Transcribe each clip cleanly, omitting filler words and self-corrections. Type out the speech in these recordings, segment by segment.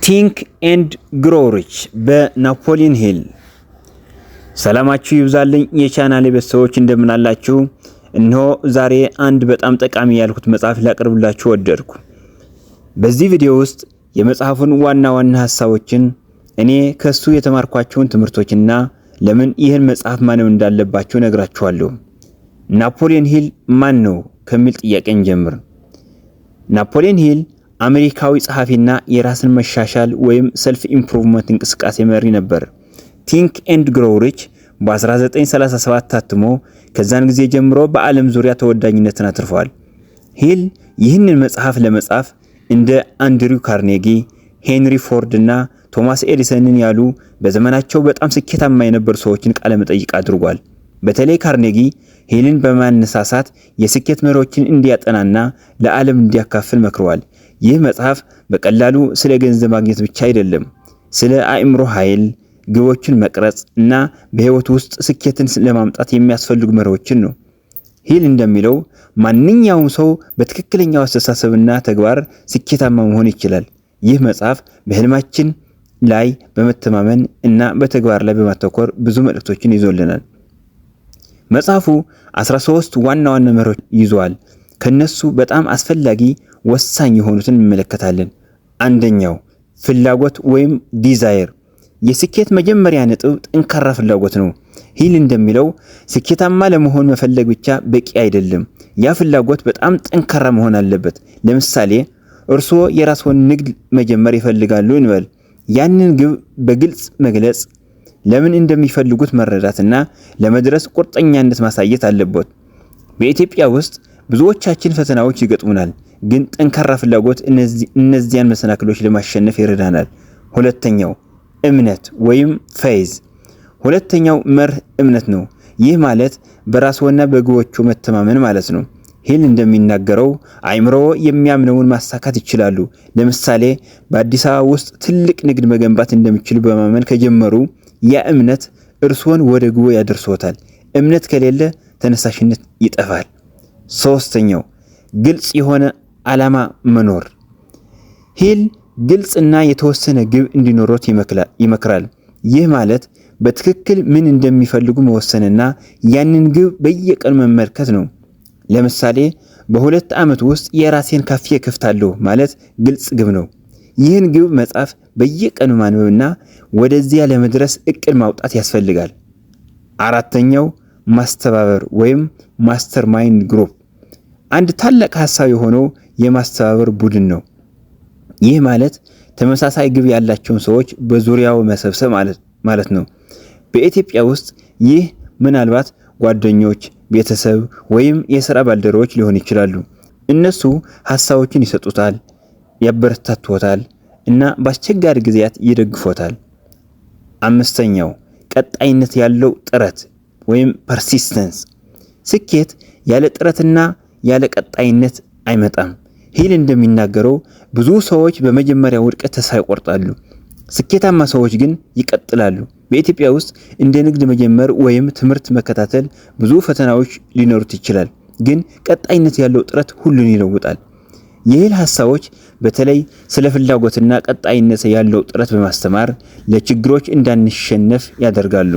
ቲንክ ኤንድ ግሮው ሪች በናፖሊዮን ሂል። ሰላማችሁ ይብዛልኝ የቻናሌ ቤተሰቦች እንደምን አላችሁ? እነሆ ዛሬ አንድ በጣም ጠቃሚ ያልኩት መጽሐፍ ላቀርብላችሁ ወደድኩ። በዚህ ቪዲዮ ውስጥ የመጽሐፉን ዋና ሐሳቦችን እኔ ከሱ የተማርኳቸውን ትምህርቶችና ለምን ይህን መጽሐፍ ማነው እንዳለባችሁ ነግራችኋለሁ። ናፖሊዮን ሂል ማን ነው ከሚል ጥያቄ እንጀምር። ናፖሊዮን ሂል አሜሪካዊ ጸሐፊና የራስን መሻሻል ወይም ሰልፍ ኢምፕሩቭመንት እንቅስቃሴ መሪ ነበር። ቲንክ ኤንድ ግሮው ሪች በ1937 ታትሞ ከዛን ጊዜ ጀምሮ በዓለም ዙሪያ ተወዳጅነትን አትርፏል። ሂል ይህንን መጽሐፍ ለመጻፍ እንደ አንድሪው ካርኔጊ፣ ሄንሪ ፎርድ እና ቶማስ ኤዲሰንን ያሉ በዘመናቸው በጣም ስኬታማ የነበሩ ሰዎችን ቃለ መጠይቅ አድርጓል። በተለይ ካርኔጊ ሂልን በማነሳሳት የስኬት መሪዎችን እንዲያጠናና ለዓለም እንዲያካፍል መክረዋል። ይህ መጽሐፍ በቀላሉ ስለ ገንዘብ ማግኘት ብቻ አይደለም፣ ስለ አእምሮ ኃይል፣ ግቦችን መቅረጽ እና በህይወት ውስጥ ስኬትን ለማምጣት የሚያስፈልጉ መሪዎችን ነው። ሂል እንደሚለው ማንኛውም ሰው በትክክለኛው አስተሳሰብና ተግባር ስኬታማ መሆን ይችላል። ይህ መጽሐፍ በህልማችን ላይ በመተማመን እና በተግባር ላይ በማተኮር ብዙ መልእክቶችን ይዞልናል። መጽሐፉ 13 ዋና መርሆች ይዟል። ከነሱ በጣም አስፈላጊ ወሳኝ የሆኑትን እንመለከታለን። አንደኛው ፍላጎት ወይም ዲዛየር። የስኬት መጀመሪያ ነጥብ ጠንካራ ፍላጎት ነው። ሂል እንደሚለው ስኬታማ ለመሆን መፈለግ ብቻ በቂ አይደለም። ያ ፍላጎት በጣም ጠንካራ መሆን አለበት። ለምሳሌ እርስዎ የራስዎን ንግድ መጀመር ይፈልጋሉ እንበል። ያንን ግብ በግልጽ መግለጽ፣ ለምን እንደሚፈልጉት መረዳትና ለመድረስ ቁርጠኛነት ማሳየት አለበት። በኢትዮጵያ ውስጥ ብዙዎቻችን ፈተናዎች ይገጥሙናል፣ ግን ጠንካራ ፍላጎት እነዚያን መሰናክሎች ለማሸነፍ ይረዳናል። ሁለተኛው እምነት ወይም ፌዝ። ሁለተኛው መርህ እምነት ነው። ይህ ማለት በራስዎና በግቦቹ መተማመን ማለት ነው። ሂል እንደሚናገረው አእምሮዎ የሚያምነውን ማሳካት ይችላሉ። ለምሳሌ በአዲስ አበባ ውስጥ ትልቅ ንግድ መገንባት እንደሚችሉ በማመን ከጀመሩ ያ እምነት እርስዎን ወደ ግቦ ያደርሶታል። እምነት ከሌለ ተነሳሽነት ይጠፋል። ሶስተኛው ግልጽ የሆነ ዓላማ መኖር። ሂል ግልጽና የተወሰነ ግብ እንዲኖሩት ይመክራል። ይህ ማለት በትክክል ምን እንደሚፈልጉ መወሰንና ያንን ግብ በየቀኑ መመልከት ነው። ለምሳሌ በ2 ዓመት ውስጥ የራሴን ካፌ ከፍታለሁ ማለት ግልጽ ግብ ነው። ይህን ግብ መጻፍ፣ በየቀኑ ማንበብና ወደዚያ ለመድረስ እቅድ ማውጣት ያስፈልጋል። አራተኛው ማስተባበር ወይም ማስተር ማይንድ ግሩፕ። አንድ ታላቅ ሐሳብ የሆነው የማስተባበር ቡድን ነው። ይህ ማለት ተመሳሳይ ግብ ያላቸውን ሰዎች በዙሪያው መሰብሰብ ማለት ነው። በኢትዮጵያ ውስጥ ይህ ምናልባት ጓደኞች፣ ቤተሰብ ወይም የሥራ ባልደረቦች ሊሆኑ ይችላሉ። እነሱ ሐሳቦችን ይሰጡታል፣ ያበረታቱታል እና በአስቸጋሪ ጊዜያት ይደግፎታል። አምስተኛው ቀጣይነት ያለው ጥረት ወይም ፐርሲስተንስ። ስኬት ያለ ጥረትና ያለ ቀጣይነት አይመጣም። ሂል እንደሚናገረው ብዙ ሰዎች በመጀመሪያ ውድቀት ተስፋ ይቆርጣሉ፣ ስኬታማ ሰዎች ግን ይቀጥላሉ። በኢትዮጵያ ውስጥ እንደ ንግድ መጀመር ወይም ትምህርት መከታተል ብዙ ፈተናዎች ሊኖሩት ይችላል፣ ግን ቀጣይነት ያለው ጥረት ሁሉን ይለውጣል። የሂል ሐሳቦች በተለይ ስለ ፍላጎትና ቀጣይነት ያለው ጥረት በማስተማር ለችግሮች እንዳንሸነፍ ያደርጋሉ።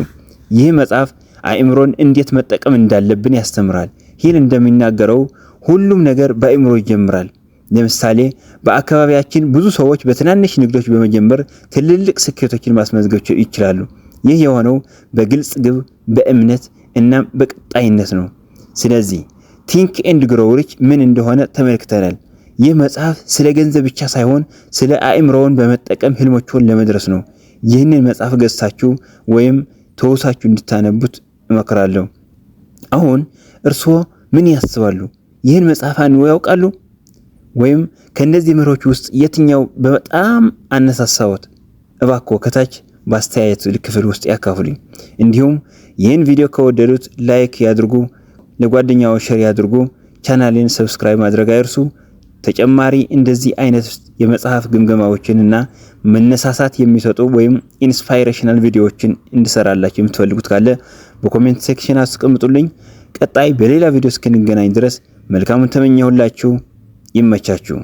ይህ መጽሐፍ አእምሮን እንዴት መጠቀም እንዳለብን ያስተምራል። ሂል እንደሚናገረው ሁሉም ነገር በአእምሮ ይጀምራል። ለምሳሌ በአካባቢያችን ብዙ ሰዎች በትናንሽ ንግዶች በመጀመር ትልልቅ ስኬቶችን ማስመዝገብ ይችላሉ። ይህ የሆነው በግልጽ ግብ፣ በእምነት እና በቀጣይነት ነው። ስለዚህ ቲንክ ኤንድ ግሮው ሪች ምን እንደሆነ ተመልክተናል። ይህ መጽሐፍ ስለ ገንዘብ ብቻ ሳይሆን ስለ አእምሮውን በመጠቀም ህልሞችን ለመድረስ ነው። ይህንን መጽሐፍ ገዝታችሁ ወይም ተወሳችሁ እንድታነቡት እመክራለሁ። አሁን እርስዎ ምን ያስባሉ? ይህን መጽሐፍ አንብበው ያውቃሉ? ወይም ከነዚህ መርሆች ውስጥ የትኛው በጣም አነሳሳዎት? እባክዎ ከታች በአስተያየት ክፍል ውስጥ ያካፍሉኝ። እንዲሁም ይህን ቪዲዮ ከወደዱት ላይክ ያድርጉ፣ ለጓደኛው ሼር ያድርጉ፣ ቻናሌን ሰብስክራይብ ማድረግ አይርሱ። ተጨማሪ እንደዚህ አይነት የመጽሐፍ ግምገማዎችንና መነሳሳት የሚሰጡ ወይም ኢንስፓይሬሽናል ቪዲዮዎችን እንድሰራላችሁ የምትፈልጉት ካለ በኮሜንት ሴክሽን አስቀምጡልኝ። ቀጣይ በሌላ ቪዲዮ እስክንገናኝ ድረስ መልካሙን ተመኘሁላችሁ። ይመቻችሁ።